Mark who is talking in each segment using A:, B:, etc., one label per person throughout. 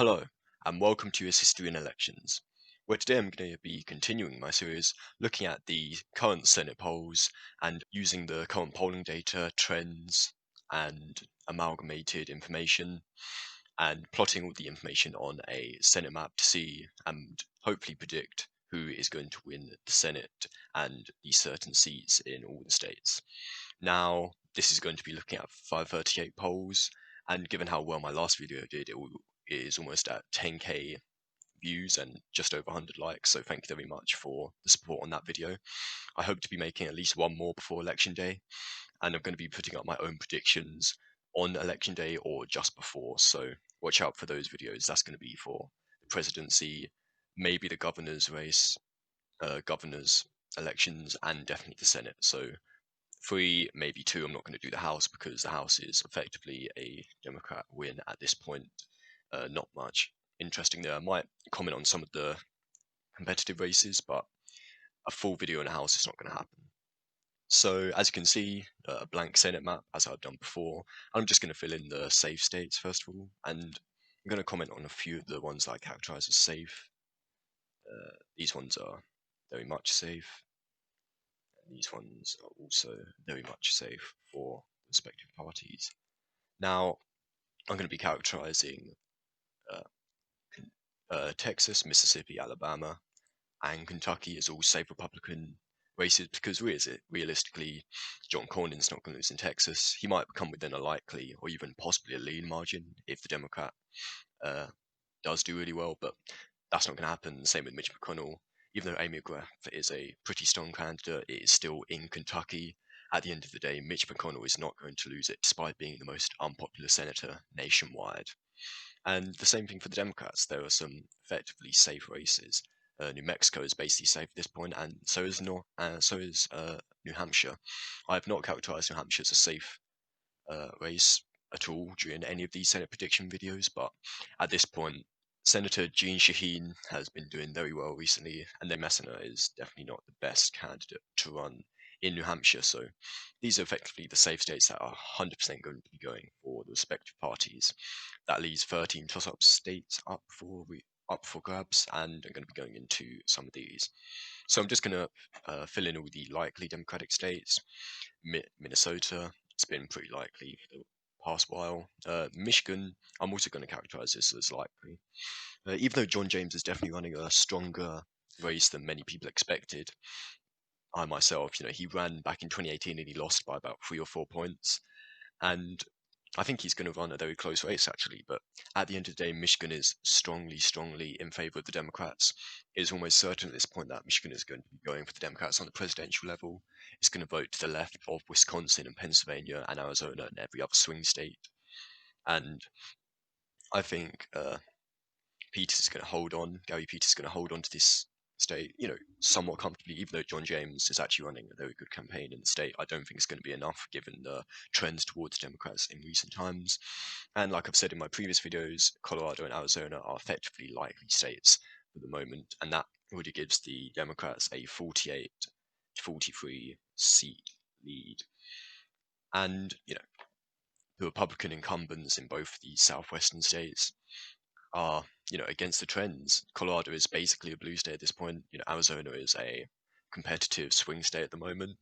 A: Hello, and welcome to His History in Elections, where today I'm going to be continuing my series looking at the current Senate polls and using the current polling data, trends, and amalgamated information, and plotting all the information on a Senate map to see and hopefully predict who is going to win the Senate and the certain seats in all the states. Now, this is going to be looking at 538 polls, and given how well my last video did, is almost at 10k views and just over 100 likes, so thank you very much for the support on that video. I hope to be making at least one more before election day, and I'm going to be putting up my own predictions on election day or just before, so watch out for those videos. That's going to be for the presidency, maybe the governor's race, governor's elections, and definitely the Senate. So 3, maybe 2. I'm not going to do the House because the House is effectively a Democrat win at this point. Not much interesting there. I might comment on some of the competitive races, but a full video in the House is not going to happen. So as you can see, a blank Senate map, as I've done before. I'm just going to fill in the safe states first of all, and I'm going to comment on a few of the ones that I characterize as safe. These ones are very much safe. These ones are also very much safe for respective parties. Now, I'm going to be characterizing Texas, Mississippi, Alabama, and Kentucky as all safe Republican races because realistically, John Cornyn's not going to lose in Texas. He might come within a likely or even possibly a lean margin if the Democrat uh, does do really well, but that's not going to happen. Same with Mitch McConnell. Even though Amy McGrath is a pretty strong candidate, it is still in Kentucky. At the end of the day, Mitch McConnell is not going to lose it despite being the most unpopular senator nationwide. And the same thing for the Democrats. There are some effectively safe races. New Mexico is basically safe at this point, and so is New Hampshire. I have not characterized New Hampshire as a safe race at all during any of these Senate prediction videos, but at this point, Senator Jeanne Shaheen has been doing very well recently, and then Messina is definitely not the best candidate to run in New Hampshire. So these are effectively the safe states that are 100% going to be going for the respective parties. That leaves 13 toss-up states up for grabs, and I'm going to be going into some of these. So I'm just going to fill in all the likely Democratic states. Minnesota, it's been pretty likely for the past while. Michigan, I'm also going to characterize this as likely. Even though John James is definitely running a stronger race than many people expected, I myself, he ran back in 2018 and he lost by about 3 or 4 points. And I think he's going to run a very close race, actually. But at the end of the day, Michigan is strongly in favor of the Democrats. It's almost certain at this point that Michigan is going to be going for the Democrats on the presidential level. It's going to vote to the left of Wisconsin and Pennsylvania and Arizona and every other swing state. And I think Peters is going to hold on. Gary Peters is going to hold on to this state, somewhat comfortably, even though John James is actually running a very good campaign in the state. I don't think it's going to be enough given the trends towards Democrats in recent times. And like I've said in my previous videos, Colorado and Arizona are effectively likely states for the moment, and that already gives the Democrats a 48 to 43 seat lead. And, the Republican incumbents in both the southwestern states are, against the trends. Colorado is basically a blue state at this point. Arizona is a competitive swing state at the moment.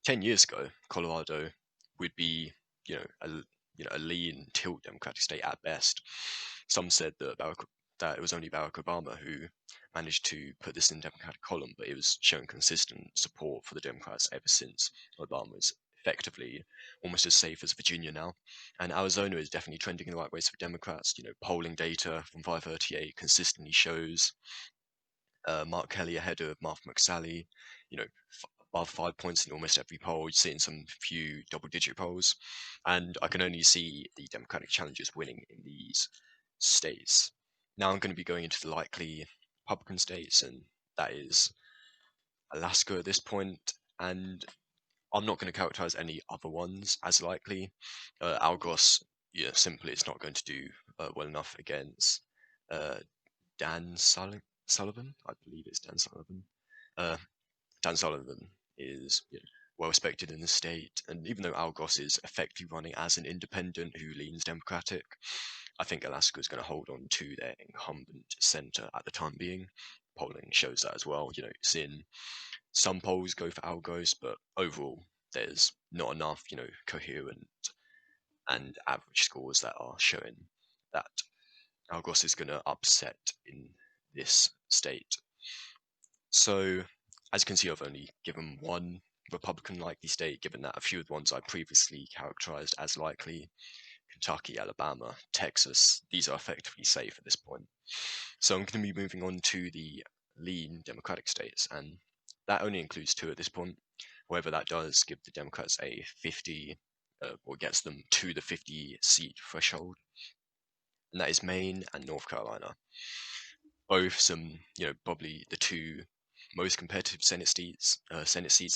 A: 10 years ago, Colorado would be, a lean tilt Democratic state at best. Some said that it was only Barack Obama who managed to put this in the Democratic column, but it was showing consistent support for the Democrats ever since Obama was effectively almost as safe as Virginia now. And Arizona is definitely trending in the right ways for Democrats. Polling data from 538 consistently shows Mark Kelly ahead of Martha McSally, above 5 points in almost every poll. You're seeing some few double-digit polls, and I can only see the Democratic challengers winning in these states. Now I'm going to be going into the likely Republican states, and that is Alaska at this point, and I'm not going to characterize any other ones as likely. Algos, simply it's not going to do well enough against uh, Sullivan. I believe it's Dan Sullivan. Dan Sullivan is well respected in the state. And even though Al Gross is effectively running as an independent who leans Democratic, I think Alaska is going to hold on to their incumbent senator at the time being. Polling shows that as well. Seeing some polls go for Al Gross, but overall, there's not enough, coherent and average scores that are showing that Al Gross is going to upset in this state. So, as you can see, I've only given one Republican likely state, given that a few of the ones I previously characterized as likely, Kentucky, Alabama, Texas, these are effectively safe at this point. So I'm going to be moving on to the lean Democratic states, and that only includes two at this point. However, that does give the Democrats a 50, or gets them to the 50 seat threshold, and that is Maine and North Carolina. Both some, probably the two most competitive Senate seats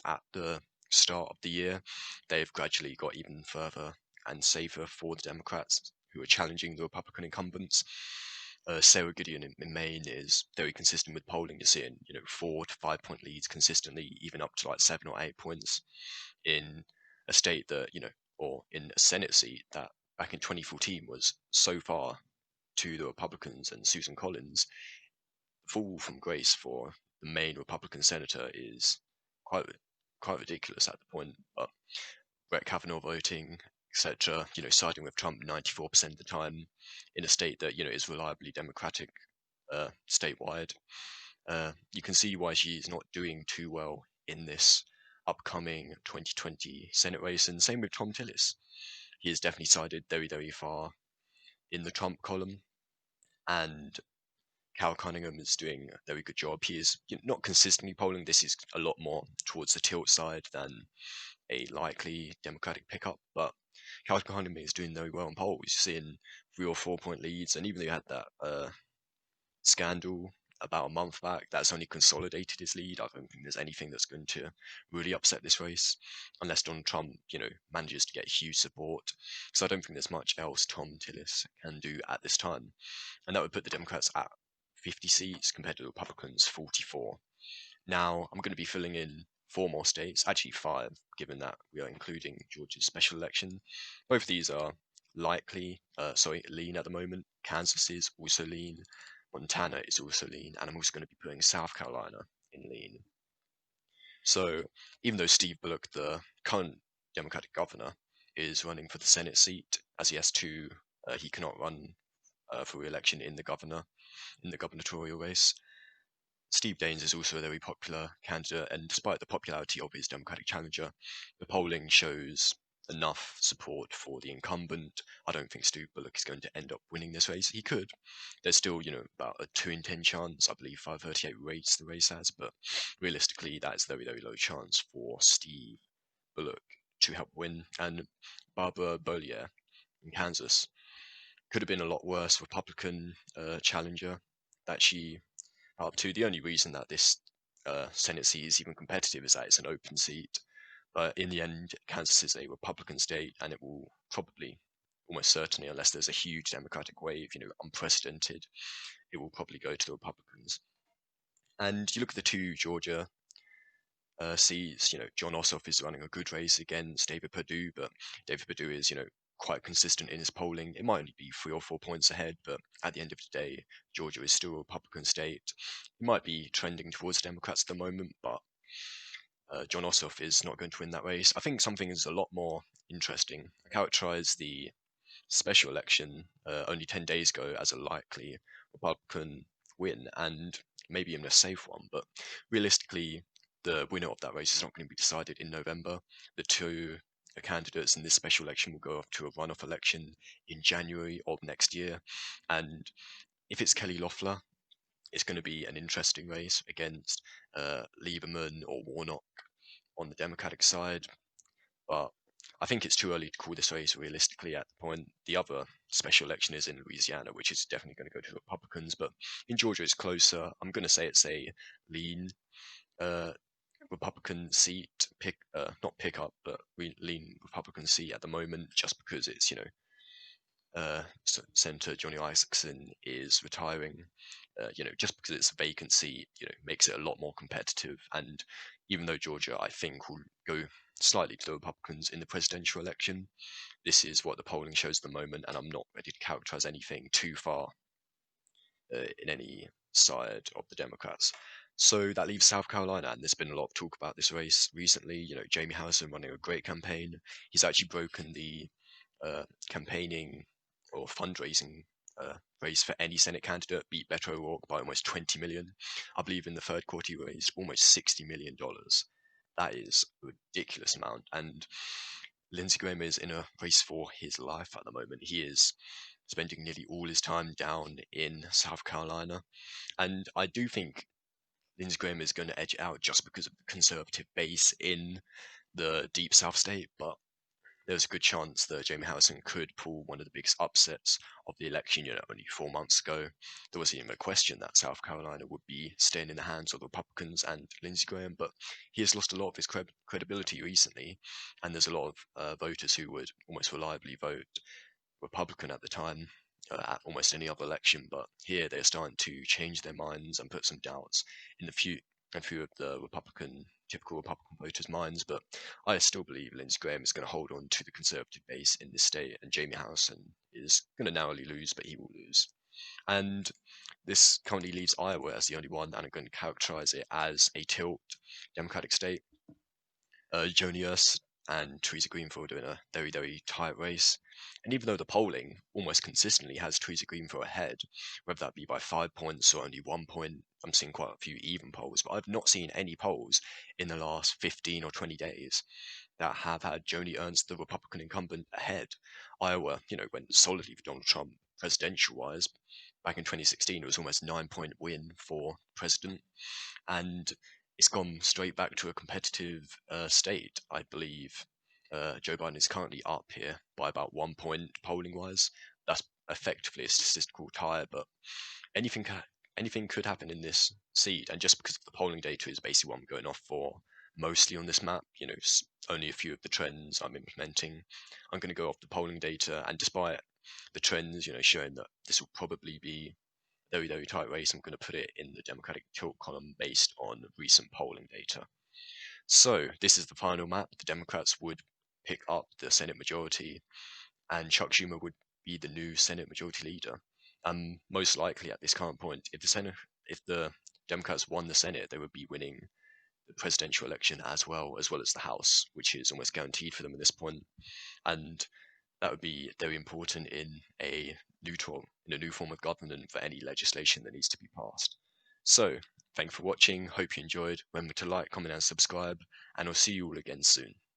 A: at the start of the year. They've gradually got even further and safer for the Democrats who are challenging the Republican incumbents. Sarah Gideon in Maine is very consistent with polling. You're seeing, 4 to 5 point leads consistently, even up to like 7 or 8 points in a state that, or in a Senate seat that back in 2014 was so far to the Republicans and Susan Collins. The fall from grace for the Maine Republican senator is quite ridiculous at the point. But Brett Kavanaugh voting, etc., siding with Trump 94% of the time in a state that, is reliably Democratic statewide. You can see why she's not doing too well in this upcoming 2020 Senate race, and same with Tom Tillis. He has definitely sided very, very far in the Trump column, and Cal Cunningham is doing a very good job. He is not consistently polling. This is a lot more towards the tilt side than a likely Democratic pickup, but Cal Cunningham is doing very well in polls. You're seeing 3 or 4 point leads, and even though you had that scandal about a month back, that's only consolidated his lead. I don't think there's anything that's going to really upset this race unless Donald Trump, manages to get huge support. So I don't think there's much else Tom Tillis can do at this time. And that would put the Democrats at 50 seats compared to the Republicans' 44. Now, I'm going to be filling in 4 more states, actually 5, given that we are including Georgia's special election. Both of these are likely, lean at the moment. Kansas is also lean. Montana is also lean, and I'm also going to be putting South Carolina in lean. So, even though Steve Bullock, the current Democratic governor, is running for the Senate seat, as he cannot run for re-election in the gubernatorial race. Steve Daines is also a very popular candidate, and despite the popularity of his Democratic challenger, the polling shows enough support for the incumbent. I don't think Steve Bullock is going to end up winning this race. He could. There's still, about a 2 in 10 chance. I believe 538 rates the race has, but realistically, that is very, very low chance for Steve Bullock to help win. And Barbara Bollier in Kansas could have been a lot worse Republican challenger that she up to. The only reason that this Senate seat is even competitive is that it's an open seat. But in the end, Kansas is a Republican state, and it will probably, almost certainly, unless there's a huge Democratic wave, unprecedented, it will probably go to the Republicans. And you look at the 2 Georgia seats, John Ossoff is running a good race against David Perdue, but David Perdue is, quite consistent in his polling. It might only be 3 or 4 points ahead, but at the end of the day, Georgia is still a Republican state. It might be trending towards Democrats at the moment, but John Ossoff is not going to win that race. I think something is a lot more interesting. I characterize the special election only 10 days ago as a likely Republican win, and maybe even a safe one, but realistically, the winner of that race is not going to be decided in November. The 2 candidates in this special election will go off to a runoff election in January of next year, and if it's Kelly Loeffler, it's going to be an interesting race against Lieberman or Warnock on the Democratic side, but I think it's too early to call this race realistically at the point. The other special election is in Louisiana, which is definitely going to go to the Republicans, but in Georgia it's closer. I'm going to say it's a lean Republican seat, not pick up, but lean Republican seat at the moment, just because it's, Senator Johnny Isaacson is retiring. Just because it's a vacant seat, makes it a lot more competitive. And even though Georgia, I think, will go slightly to the Republicans in the presidential election. This is what the polling shows at the moment, and I'm not ready to characterize anything too far in any side of the Democrats. So that leaves South Carolina, and there's been a lot of talk about this race recently. Jamie Harrison running a great campaign. He's actually broken the campaigning or fundraising race for any Senate candidate, beat Beto O'Rourke by almost 20 million. I believe in the third quarter he raised almost $60 million. That is a ridiculous amount. And Lindsey Graham is in a race for his life at the moment. He is spending nearly all his time down in South Carolina. And I do think Lindsey Graham is going to edge it out just because of the conservative base in the deep South state. But there's a good chance that Jamie Harrison could pull one of the biggest upsets of the election. Only 4 months ago, there wasn't even a question that South Carolina would be staying in the hands of the Republicans and Lindsey Graham, but he has lost a lot of his credibility recently, and there's a lot of voters who would almost reliably vote Republican at the time, at almost any other election, but here they're starting to change their minds and put some doubts in a few of the typical Republican voters' minds. But I still believe Lindsey Graham is going to hold on to the conservative base in this state, and Jamie Harrison is going to narrowly lose, but he will lose. And this currently leaves Iowa as the only one, and I'm going to characterize it as a tilt Democratic state. Joni Ernst and Theresa Greenfield are in a very, very tight race. And even though the polling almost consistently has Theresa Greenfield ahead, whether that be by 5 points or only 1 point, I'm seeing quite a few even polls, but I've not seen any polls in the last 15 or 20 days that have had Joni Ernst, the Republican incumbent, ahead. Iowa, went solidly for Donald Trump presidential-wise. Back in 2016, it was almost 9 point win for president, and it's gone straight back to a competitive state. I believe Joe Biden is currently up here by about 1 point polling wise. That's effectively a statistical tie, but anything anything could happen in this seat. And just because the polling data is basically what I'm going off for mostly on this map, only a few of the trends I'm implementing. I'm going to go off the polling data, and despite the trends, showing that this will probably be very, very tight race, I'm going to put it in the Democratic tilt column based on recent polling data. So this is the final map. The Democrats would pick up the Senate majority, and Chuck Schumer would be the new Senate majority leader. Most likely at this current point, if the Democrats won the Senate, they would be winning the presidential election as well as the House, which is almost guaranteed for them at this point. And that would be very important in a new form of government for any legislation that needs to be passed. So, thank you for watching. Hope you enjoyed. Remember to like, comment, and subscribe, and I'll see you all again soon.